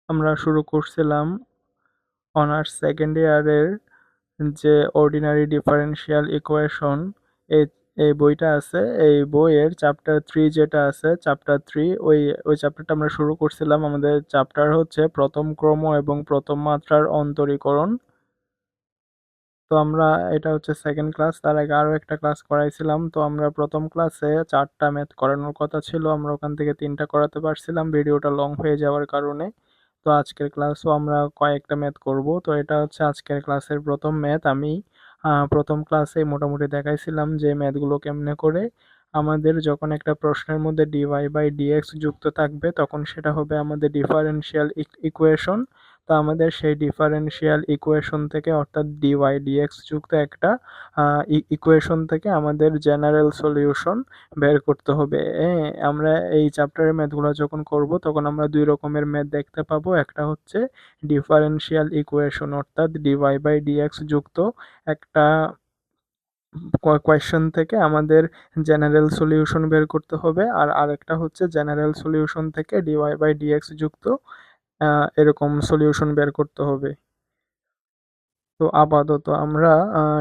আমরা শুরু করছিলাম অনার্স সেকেন্ড ইয়ারের যে অর্ডিনারি ডিফারেনশিয়াল ইকুয়েশন এই এই বইটা আছে। এই বইয়ের চ্যাপ্টার 3 যেটা আছে, চ্যাপ্টার 3, ওই চ্যাপ্টারটা আমরা শুরু করছিলাম। আমাদের চ্যাপ্টার হচ্ছে প্রথম ক্রম এবং প্রথম মাত্রার অন্তরীকরণ। তো আমরা এটা হচ্ছে সেকেন্ড ক্লাস, তার আগে আরও একটা ক্লাস করাইছিলাম। তো আমরা প্রথম ক্লাসে 4টা ম্যাথ করানোর কথা ছিল, আমরা ওখান থেকে 3টা করাতে পারছিলাম ভিডিওটা লং হয়ে যাওয়ার কারণে। তো আজকের ক্লাসও আমরা কয়েকটা ম্যাথ করব। তো এটা হচ্ছে আজকের ক্লাসের প্রথম ম্যাথ। আমি প্রথম ক্লাসে মোটামুটি দেখাইছিলাম যে ম্যাথগুলো কেমনে করে। আমাদের যখন একটা প্রশ্নের মধ্যে ডিওয়াই বাই ডিএক্স যুক্ত থাকবে তখন সেটা হবে আমাদের ডিফারেনশিয়াল ইকুয়েশন। তো আমাদের সেই ডিফারেনশিয়াল ইকুয়েশন থেকে, অর্থাৎ ডিওয়াই ডিএক্স যুক্ত একটা ইকুয়েশন থেকে আমাদের জেনারেল সলিউশন বের করতে হবে। আমরা এই চ্যাপ্টারের ম্যাথগুলো যখন করব তখন আমরা দুই রকমের ম্যাথ দেখতে পাবো। একটা হচ্ছে ডিফারেনশিয়াল ইকুয়েশন, অর্থাৎ ডিওয়াই বাই ডিএক্স যুক্ত একটা কোয়েশ্চেন থেকে আমাদের জেনারেল সলিউশন বের করতে হবে, আর আরেকটা হচ্ছে জেনারেল সলিউশন থেকে ডিওয়াই বাই ডিএক্স যুক্ত এরকম সলিউশন বের করতে হবে। তো আপাতত আমরা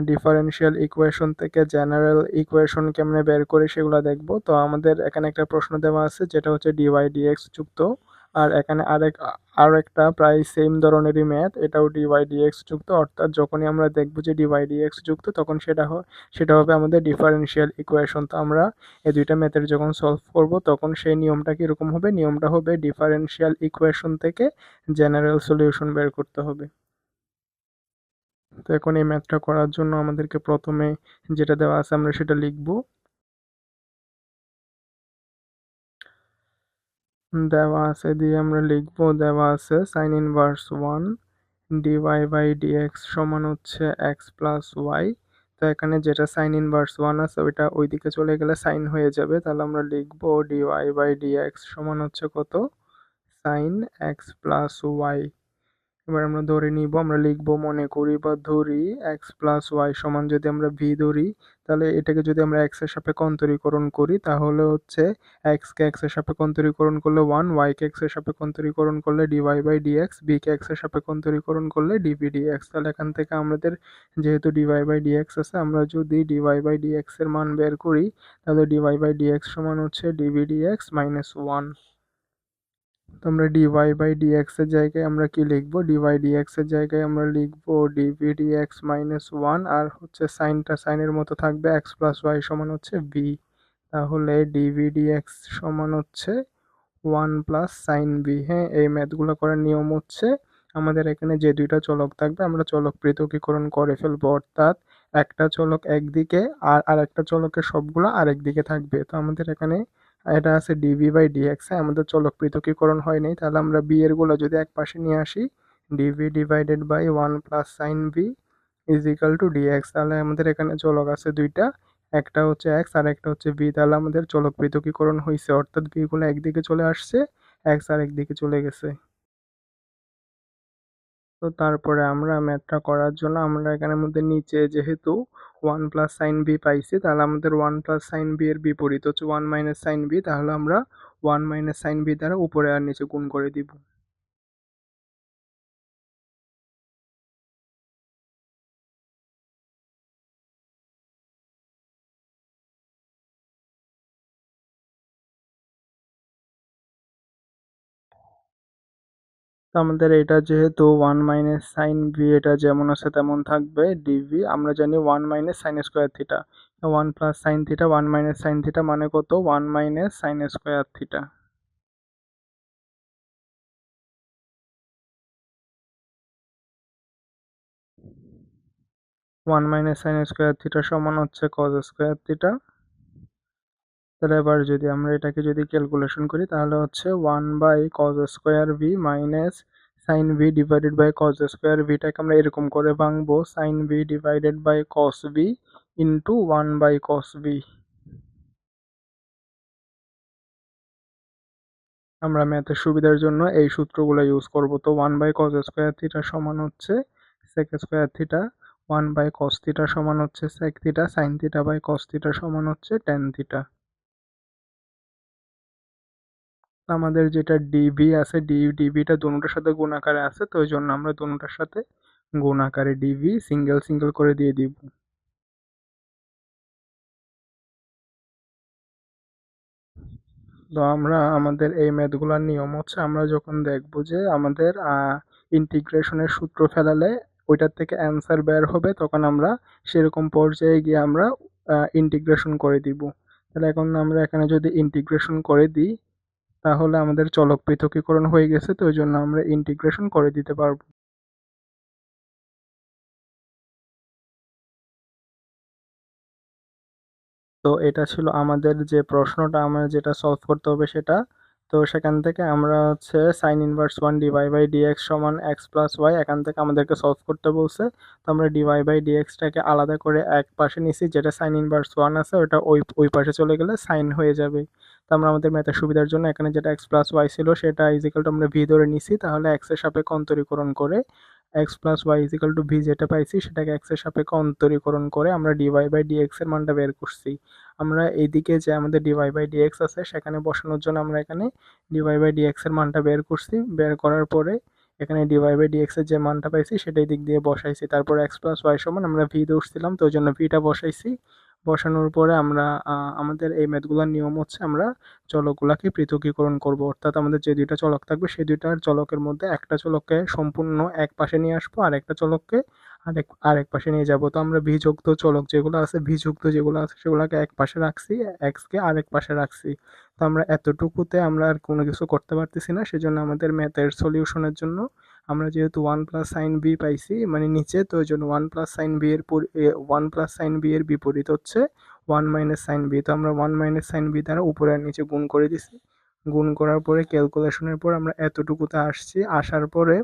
ডিফারেনশিয়াল ইকুয়েশন থেকে জেনারেল ইকুয়েশন কেমনে বের করি সেগুলো দেখব। তো আমাদের এখানে একটা প্রশ্ন দেওয়া আছে যেটা হচ্ছে ডিওয়াই ডিএক্স যুক্ত, আর এখানে আরও একটা প্রায় সেম ধরনেরই ম্যাথ, এটাও ডিওয়াই ডিএক্স যুক্ত। অর্থাৎ যখনই আমরা দেখবো যে ডিওয়াই ডিএক্স যুক্ত তখন সেটা হবে আমাদের ডিফারেনশিয়াল ইকুয়েশন। তো আমরা এই দুইটা ম্যাথের যখন সলভ করব তখন সেই নিয়মটা কীরকম হবে, নিয়মটা হবে ডিফারেনশিয়াল ইকুয়েশন থেকে জেনারেল সলিউশন বের করতে হবে। তো এখন এই ম্যাথটা করার জন্য আমাদেরকে প্রথমে যেটা দেওয়া আছে আমরা সেটা লিখব। দেওয়া আছে দিয়ে আমরা লিখব, দেওয়া আছে sine inverse 1 d y by dx সমান হচ্ছে এক্স প্লাস ওয়াই। তো এখানে যেটা সাইন ইনভার্স 1 আছে ওইটা ওইদিকে চলে গেলে সাইন হয়ে যাবে। তাহলে আমরা লিখব ডিওয়াই বাই ডিএক্স সমান হচ্ছে কত, সাইন এক্স প্লাস ওয়াই। এবার আমরা ধরে নিব, আমরা লিখব, মনে করি বা ধরি এক্স প্লাস ওয়াই সমান, যদি আমরা ভি ধরি তাহলে এটাকে যদি আমরা এক্স এর সাপেক্ষে অন্তরীকরণ করি তাহলে হচ্ছে এক্সকে এক্স এর সাপেক্ষে অন্তরীকরণ করলে 1, ওয়াইকে এক্স এর সাপেক্ষে অন্তরীকরণ করলে ডিওয়াই বাই ডিএক্স, বিকে এক্স এর সাপেক্ষে অন্তরীকরণ করলে ডিভি ডিএক্স। তাহলে এখান থেকে আমাদের যেহেতু ডিওয়াই বাই ডিএক্স আছে, আমরা যদি ডিওয়াই বাই ডিএক্স এর মান বের করি তাহলে ডিওয়াই বাই ডিএক্স সমান হচ্ছে ডিভি ডিএক্স মাইনাস 1। তো আমরা ডিওয়াই বাই ডিএক্স এর জায়গায় আমরা কি লিখব, ডিওয়াই ডিএক্স এর জায়গায় আমরা লিখব ডিভি ডিএক্স মাইনাস 1, আর হচ্ছে সাইনটা সাইনের মতো থাকবে, এক্স প্লাস ওয়াই সমান হচ্ছে বি। তাহলে ডিভি ডিএক্স সমান হচ্ছে 1 প্লাস সাইন বি। হ্যাঁ, এই ম্যাথগুলো করার নিয়ম হচ্ছে আমাদের এখানে যে দুইটা চলক থাকবে আমরা চলক পৃথকীকরণ করে ফেলবো, অর্থাৎ একটা চলক একদিকে আর আরেকটা চলকের সবগুলো আরেক দিকে থাকবে। তো আমাদের এখানে এটা আছে ডিভি বাই ডিএক্স, আমাদের চলক পৃথকীকরণ হয় নাই, তাহলে আমরা বি এর গুলো যদি এক পাশে নিয়ে আসি, d v divided by 1 plus sine b is equal to d x. তাহলে আমাদের এখানে চলক আছে দুইটা, একটা হচ্ছে এক্স আর একটা হচ্ছে বি। তাহলে আমাদের চলক পৃথকীকরণ হয়েছে, অর্থাৎ বি গুলো একদিকে চলে আসছে, এক্স আর একদিকে চলে গেছে। তো তারপরে আমরা ম্যাথটা করার জন্য আমরা এখানের মধ্যে নিচে যেহেতু 1 প্লাস সাইন বি পাইছি, তাহলে আমাদের 1 প্লাস সাইন বি এর বিপরীত হচ্ছে 1 মাইনাস সাইন বি। তাহলে আমরা 1 মাইনাস সাইন বি দ্বারা উপরে আর নিচে গুণ করে দিব। তো আমাদের এটা যেহেতু 1 মাইনাস সাইন বি, এটা যেমন আছে তেমন থাকবে ডিভি। আমরা জানি 1 minus sine square theta, 1 plus sine theta 1 minus sine theta মানে কত, 1 minus sine square theta. 1 minus sine square theta সমান হচ্ছে কজ স্কোয়ার থিটা। তাহলে এবার যদি আমরা এটাকে যদি ক্যালকুলেশন করি তাহলে হচ্ছে 1 by cos square V minus sine V divided by cos square ভিটাকে আমরা এরকম করে ভাঙবো, sine V divided by cos V into 1 by cos V. আমরা ম্যাথের সুবিধার জন্য এই সূত্রগুলো ইউজ করব। তো 1 বাই কজ স্কোয়ার থিটা সমান হচ্ছে sec square theta, 1 by cos theta সমান হচ্ছে sec theta, sine theta by cos theta সমান হচ্ছে ট্যান থিটা। আমাদের যেটা ডিভি আছে ডিভিটা দুটোটার সাথে গুণ আকারে আছে, তো ওই জন্য আমরা দুটোটার সাথে গুণ আকারে ডিভি সিঙ্গেল সিঙ্গেল করে দিয়ে দিব। তো আমরা আমাদের এই ম্যাথগুলোর নিয়ম হচ্ছে আমরা যখন দেখব যে আমাদের ইন্টিগ্রেশনের সূত্র ফেলালে ওইটার থেকে অ্যান্সার বের হবে, তখন আমরা সেরকম পর্যায়ে গিয়ে আমরা ইন্টিগ্রেশন করে দিব। তাহলে এখন আমরা এখানে যদি ইন্টিগ্রেশন করে দিই তাহলে আমাদের চলক পৃথকীকরণ হয়ে গেছে, তো ওই জন্য আমরা ইন্টিগ্রেশন করে দিতে পারবো। তো এটা ছিল আমাদের যে প্রশ্নটা আমরা যেটা সলভ করতে হবে সেটা। তো সেখান থেকে আমরা হচ্ছে sine inverse one dy by dx সমান এক্স প্লাস ওয়াই, এখান থেকে আমাদেরকে সলভ করতে বলছে। তো আমরা ডিভাই বাই ডিএক্সটাকে আলাদা করে এক পাশে নিছি, যেটা সাইন ইনভার্স ওয়ান আছে ওটা ওই ওই পাশে চলে গেলে সাইন হয়ে যাবে। তো আমরা আমাদের ম্যাথের সুবিধার জন্য এখানে যেটা এক্স প্লাস ওয়াই ছিল সেটা ইজিক্যাল টু আমরা ভি ধরে নিছি, তাহলে এক্স এর সাপেক্ষে অন্তরীকরণ করে x plus y is equal to v যেটা পাইছি সেটাকে এক্স এর সাপেক্ষে অন্তরীকরণ করে আমরা ডিভাই বাই ডিএক্স এর মানটা বের করছি। আমরা এইদিকে যে আমাদের ডিভাই বাই ডিএক্স আছে সেখানে বসানোর জন্য আমরা এখানে ডিভাই বাই ডিএক্স এর মানটা বের করছি, বের করার পরে এখানে ডিভাই বাই ডিএক্স এর যে মানটা পাইছি সেটাই দিক দিয়ে বসাইছি, তারপর এক্স প্লাস ওয়াই সমান আমরা ভি ধরছিলাম তো ওই জন্য ভিটা বসাইছি। বসানোর পরে আমরা আমাদের এই ম্যাথগুলোর নিয়ম হচ্ছে আমরা চলকগুলাকে পৃথকীকরণ করব, অর্থাৎ আমাদের যে দুইটা চলক থাকবে সেই দুইটার চলকের মধ্যে একটা চলককে সম্পূর্ণ এক পাশে নিয়ে আসবো আর একটা চলককে আরেক পাশে নিয়ে যাব। তো আমরা ভিযুক্ত চলক যেগুলো আছে ভিযুক্ত যেগুলো আছে সেগুলোকে এক পাশে রাখছি, এক্স কে আরেক পাশে রাখছি। তো আমরা এতটুকুতে আমরা আর কোনো কিছু করতে পারতেছি না, সেজন্য আমাদের ম্যাথের সলিউশনের জন্য আমরা যেহেতু ওয়ান প্লাস সাইন বি পাইছি মানে নিচে, তো ওই জন্য ওয়ান প্লাস সাইন বি এর বিপরীত হচ্ছে ওয়ান মাইনাস সাইন বি। তো আমরা ওয়ান মাইনাস সাইন বি দ্বারা উপরে আর নিচে গুণ করে দিছি। গুণ করার পরে ক্যালকুলেশনের পর আমরা এতটুকুতে আসছি, আসার পরে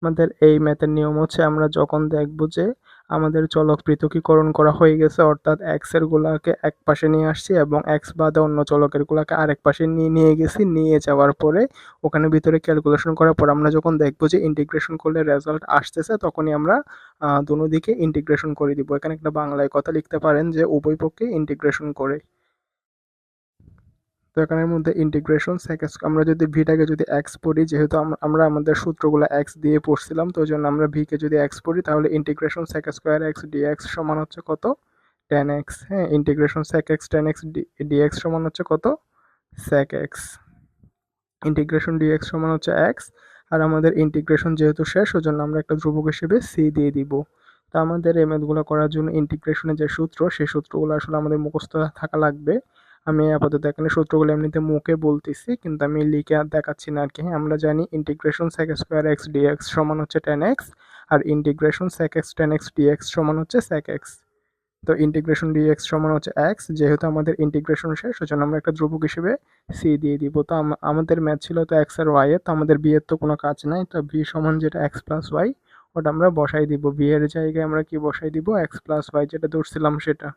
আমাদের এই ম্যাথের নিয়ম হচ্ছে আমরা যখন দেখব যে আমাদের চলক পৃথকীকরণ করা হয়ে গেছে, অর্থাৎ এক্স এর গুলাকে এক পাশে নিয়ে আসছি এবং এক্স বাদে অন্য চলকের গুলাকে আরেক পাশে নিয়ে গেছি, নিয়ে যাওয়ার পরে ওখানে ভিতরে ক্যালকুলেশন করার পর আমরা যখন দেখব যে ইন্টিগ্রেশন করলে রেজাল্ট আসতেছে তখনই আমরা দুনো দিকে ইন্টিগ্রেশন করে দিব। এখানে একটা বাংলায় কথা লিখতে পারেন যে উভয় পক্ষে ইন্টিগ্রেশন করে। তো এখানের মধ্যে ইন্টিগ্রেশন সেক আমরা যদি ভিটাকে যদি এক্স পড়ি, যেহেতু আমরা আমাদের সূত্রগুলো এক্স দিয়ে পড়ছিলাম তো ওই জন্য আমরা ভিকে যদি এক্স পড়ি তাহলে integration sec square x dx সমান হচ্ছে কত, টেন এক্স। হ্যাঁ, integration sec x tan x dx সমান হচ্ছে কত, সেক এক্স। ইন্টিগ্রেশন ডিএক্স সমান হচ্ছে এক্স। আর আমাদের ইন্টিগ্রেশন যেহেতু শেষ ওই জন্য আমরা একটা ধ্রুবক হিসেবে সি দিয়ে দিব। তো আমাদের এই ম্যাথগুলো করার জন্য ইন্টিগ্রেশনের যে সূত্র সেই সূত্রগুলো আসলে আমাদের মুখস্থ থাকা লাগবে। আমি আপাতত এখানে সূত্রগুলো এমনিতে মুখে বলতেছি কিন্তু আমি লিখে আর দেখাচ্ছি না আর কি। হ্যাঁ, আমরা জানি integration sec square x dx সমান হচ্ছে টেন এক্স আর integration sec x tan x dx সমান হচ্ছে সেক এক্স। তো ইন্টিগ্রেশন ডিএক্স সমান হচ্ছে এক্স, যেহেতু আমাদের ইন্টিগ্রেশন শেষ সেজন্য আমরা একটা ধ্রুবক হিসেবে সি দিয়ে দিব। তো আমাদের ম্যাথ ছিল তো এক্স আর ওয়াই এর, তো আমাদের বি এর তো কোনো কাজ নাই, তো ভি সমান যেটা এক্স প্লাস ওয়াই ওটা আমরা বসাই দিব। ভি এর জায়গায় আমরা কি বসাই দিব, এক্স প্লাস ওয়াই যেটা ধরছিলাম সেটা।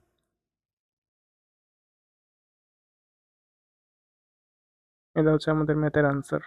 এটা হচ্ছে আমাদের ম্যাথের আনসার।